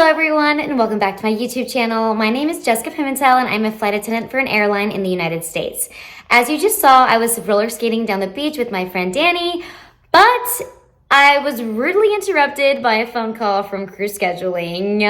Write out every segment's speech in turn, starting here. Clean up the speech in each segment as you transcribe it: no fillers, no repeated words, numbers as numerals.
Hello everyone and welcome back to my YouTube channel. My name is Jessica Pimentel and I'm a flight attendant for an airline in the United States. As you just saw, I was roller skating down the beach with my friend Danny, but I was rudely interrupted by a phone call from crew scheduling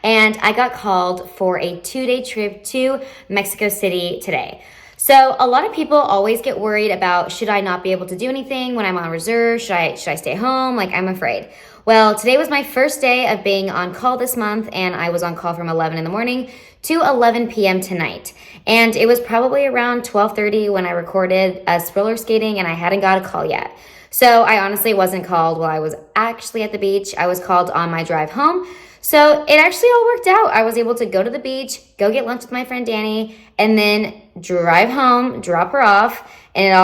and I got called for a 2-day trip to Mexico City today. So a lot of people always get worried about, should I not be able to do anything when I'm on reserve? Should I stay home? Like, I'm afraid. Well, today was my first day of being on call this month, and I was on call from 11 in the morning to 11 p.m. tonight. And it was probably around 12:30 when I recorded us roller skating, and I hadn't got a call yet. So I honestly wasn't called while I was actually at the beach. I was called on my drive home. So it actually all worked out. I was able to go to the beach, go get lunch with my friend Danny, and then drive home, drop her off, and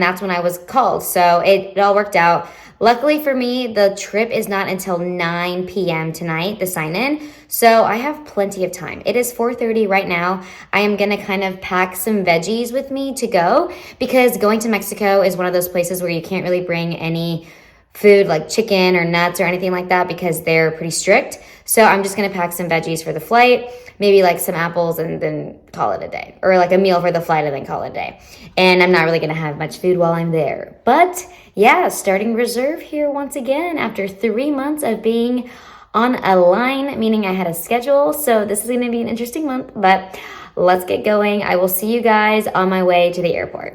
that's when I was called. So it all worked out. Luckily for me, the trip is not until 9 p.m. tonight, the sign-in, so I have plenty of time. It is 4:30 right now. I am gonna kind of pack some veggies with me to go because going to Mexico is one of those places where you can't really bring any food like chicken or nuts or anything like that because they're pretty strict. So I'm just gonna pack some veggies for the flight, maybe like some apples and then call it a day, or like a meal for the flight and then call it a day. And I'm not really gonna have much food while I'm there. But yeah, starting reserve here once again after 3 months of being on a line, meaning I had a schedule. So this is gonna be an interesting month, but let's get going. I will see you guys on my way to the airport.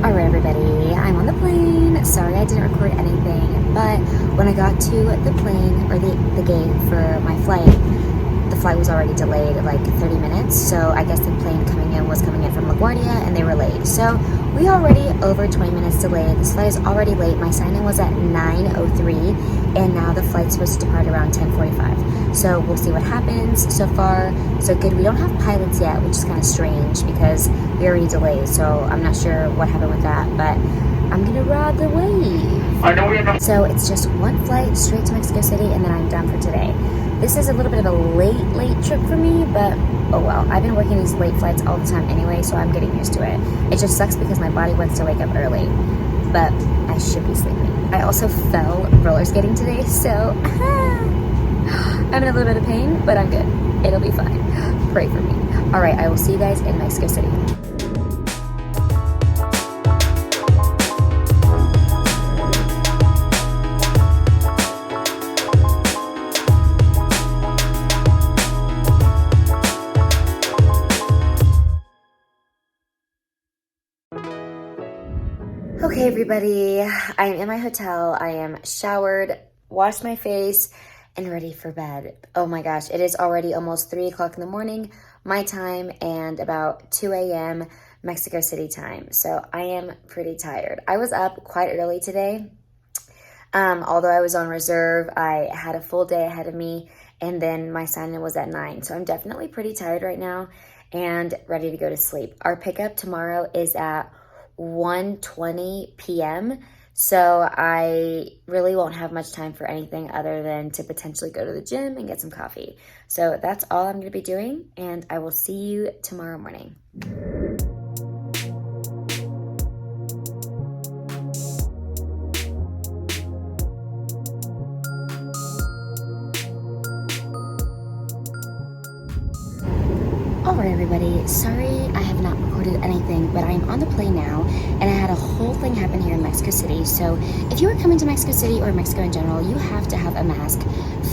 Alright everybody, I'm on the plane. Sorry I didn't record anything, but when I got to the plane, or the gate for my flight, the flight was already delayed like 30 minutes, so I guess the plane was coming in from LaGuardia and they were late. So we already over 20 minutes delayed. This flight is already late. My sign-in was at 9:03 and now the flight's supposed to depart around 10:45. So we'll see what happens. So far, so good. We don't have pilots yet, which is kind of strange because we already delayed. So I'm not sure what happened with that, but I'm gonna ride the wave. I know we're not. So it's just one flight straight to Mexico City and then I'm done for today. This is a little bit of a late trip for me, but oh well. I've been working these late flights all the time anyway, so I'm getting used to it. It just sucks because my body wants to wake up early, but I should be sleeping. I also fell roller skating today, so I'm in a little bit of pain, but I'm good. It'll be fine. Pray for me. All right, I will see you guys in Mexico City. Okay, everybody, I am in my hotel. I am showered, washed my face, and ready for bed. Oh my gosh, it is already almost 3 o'clock in the morning, my time, and about 2 a.m. Mexico City time. So I am pretty tired. I was up quite early today. Although I was on reserve, I had a full day ahead of me, and then my sign-in was at 9. So I'm definitely pretty tired right now and ready to go to sleep. Our pickup tomorrow is at 1:20 p.m. So I really won't have much time for anything other than to potentially go to the gym and get some coffee. So that's all I'm going to be doing, and I will see you tomorrow morning. Alright everybody, sorry I have not recorded anything, but I'm on the plane now, and I had a whole thing happen here in Mexico City. So if you are coming to Mexico City or Mexico in general, you have to have a mask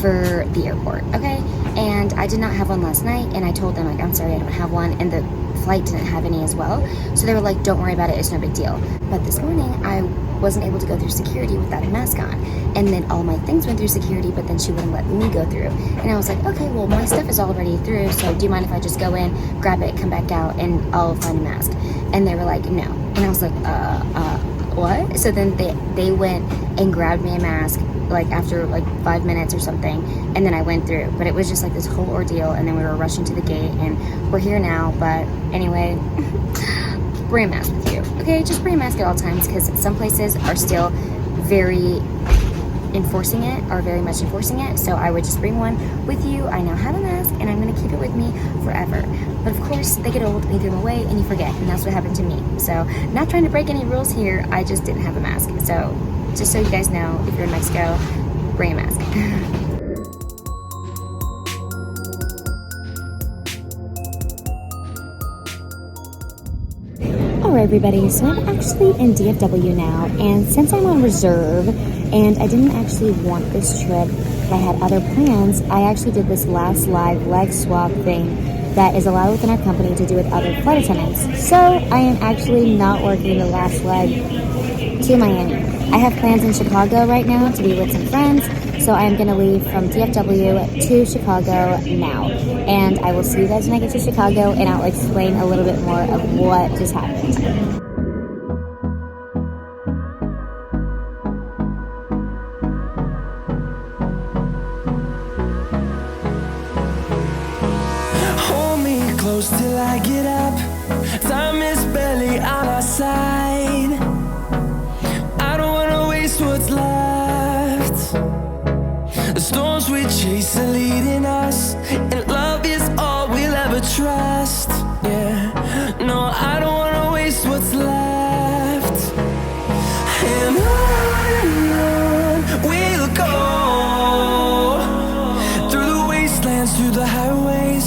for the airport, okay? And I did not have one last night, and I told them, like, I'm sorry, I don't have one, and the flight didn't have any as well. So they were like, don't worry about it, it's no big deal. But this morning, I wasn't able to go through security without a mask on. And then all my things went through security, but then she wouldn't let me go through. And I was like, okay, well, my stuff is already through, so do you mind if I just go in, grab it, come back out, and I'll find a mask? And they were like, no. And I was like, what? So then they went and grabbed me a mask, like after like 5 minutes or something, and then I went through. But it was just like this whole ordeal, and then we were rushing to the gate, and we're here now. But anyway, bring a mask with you, okay? Just bring a mask at all times, because some places are still very enforcing it, are very much enforcing it. So I would just bring one with you. I now have a mask and I'm gonna keep it with me forever. But of course, they get old, you throw them away and you forget, and that's what happened to me. So not trying to break any rules here, I just didn't have a mask. So just so you guys know, if you're in Mexico, bring a mask. Alright everybody, so I'm actually in DFW now, and since I'm on reserve and I didn't actually want this trip, I had other plans, I actually did this last live leg swap thing that is allowed within our company to do with other flight attendants. So I am actually not working the last leg to Miami. I have plans in Chicago right now to be with some friends, so I am going to leave from DFW to Chicago now. And I will see you guys when I get to Chicago, and I'll explain a little bit more of what just happened. Hold me close till I get up. Time is barely on our side. I don't wanna waste what's left. The storms we chase are leading us, and love is all we'll ever trust. Yeah, no, I don't wanna waste what's left. And on we'll go, through the wastelands, through the highways,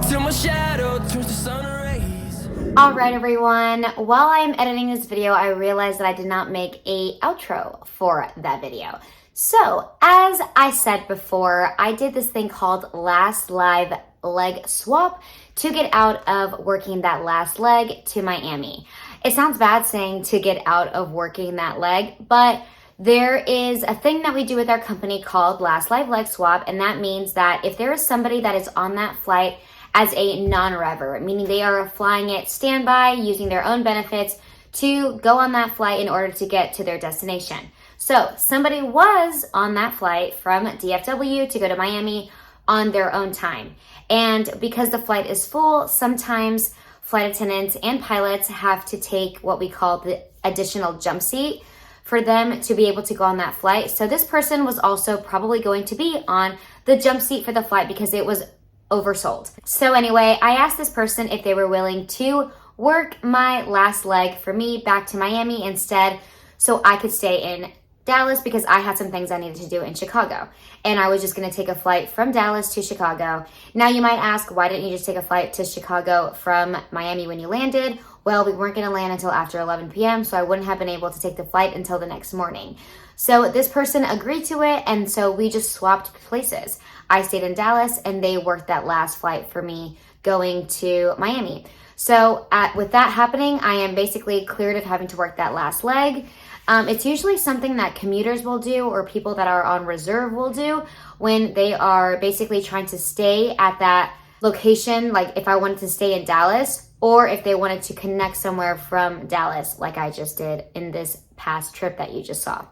till my shadow turns to sun rays. Alright everyone, while I'm editing this video, I realized that I did not make a outro for that video. So, as I said before, I did this thing called last live leg swap to get out of working that last leg to Miami. It sounds bad saying to get out of working that leg, but there is a thing that we do with our company called last live leg swap, and that means that if there is somebody that is on that flight as a non-rever, meaning they are flying it standby using their own benefits to go on that flight in order to get to their destination. So somebody was on that flight from DFW to go to Miami on their own time. And because the flight is full, sometimes flight attendants and pilots have to take what we call the additional jump seat for them to be able to go on that flight. So this person was also probably going to be on the jump seat for the flight because it was oversold. So anyway, I asked this person if they were willing to work my last leg for me back to Miami instead, so I could stay in Dallas because I had some things I needed to do in Chicago. And I was just gonna take a flight from Dallas to Chicago. Now you might ask, why didn't you just take a flight to Chicago from Miami when you landed? Well, we weren't gonna land until after 11 p.m., so I wouldn't have been able to take the flight until the next morning. So this person agreed to it, and so we just swapped places. I stayed in Dallas, and they worked that last flight for me going to Miami. So with that happening, I am basically cleared of having to work that last leg. It's usually something that commuters will do or people that are on reserve will do when they are basically trying to stay at that location, like if I wanted to stay in Dallas, or if they wanted to connect somewhere from Dallas, like I just did in this past trip that you just saw.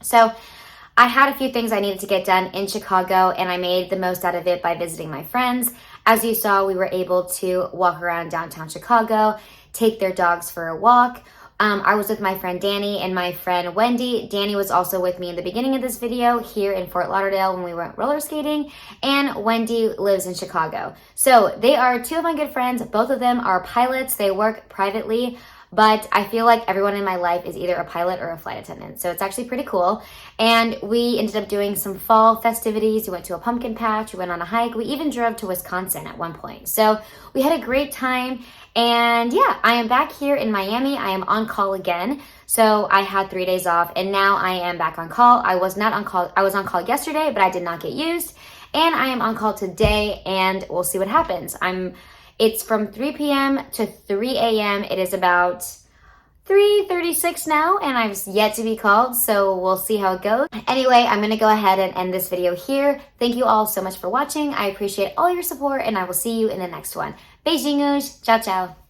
So I had a few things I needed to get done in Chicago, and I made the most out of it by visiting my friends. As you saw, we were able to walk around downtown Chicago, take their dogs for a walk. I was with my friend Danny and my friend Wendy. Danny was also with me in the beginning of this video here in Fort Lauderdale when we went roller skating, and Wendy lives in Chicago. So they are two of my good friends. Both of them are pilots. They work privately, but I feel like everyone in my life is either a pilot or a flight attendant. So it's actually pretty cool. And we ended up doing some fall festivities. We went to a pumpkin patch. We went on a hike. We even drove to Wisconsin at one point. So we had a great time. And yeah, I am back here in Miami. I am on call again. So I had 3 days off, and now I am back on call. I was not on call. I was on call yesterday, but I did not get used. And I am on call today, and we'll see what happens. It's from 3 p.m. to 3 a.m. It is about 3:36 now, and I've yet to be called, so we'll see how it goes. Anyway, I'm going to go ahead and end this video here. Thank you all so much for watching. I appreciate all your support, and I will see you in the next one. Beijinhos. Ciao, ciao.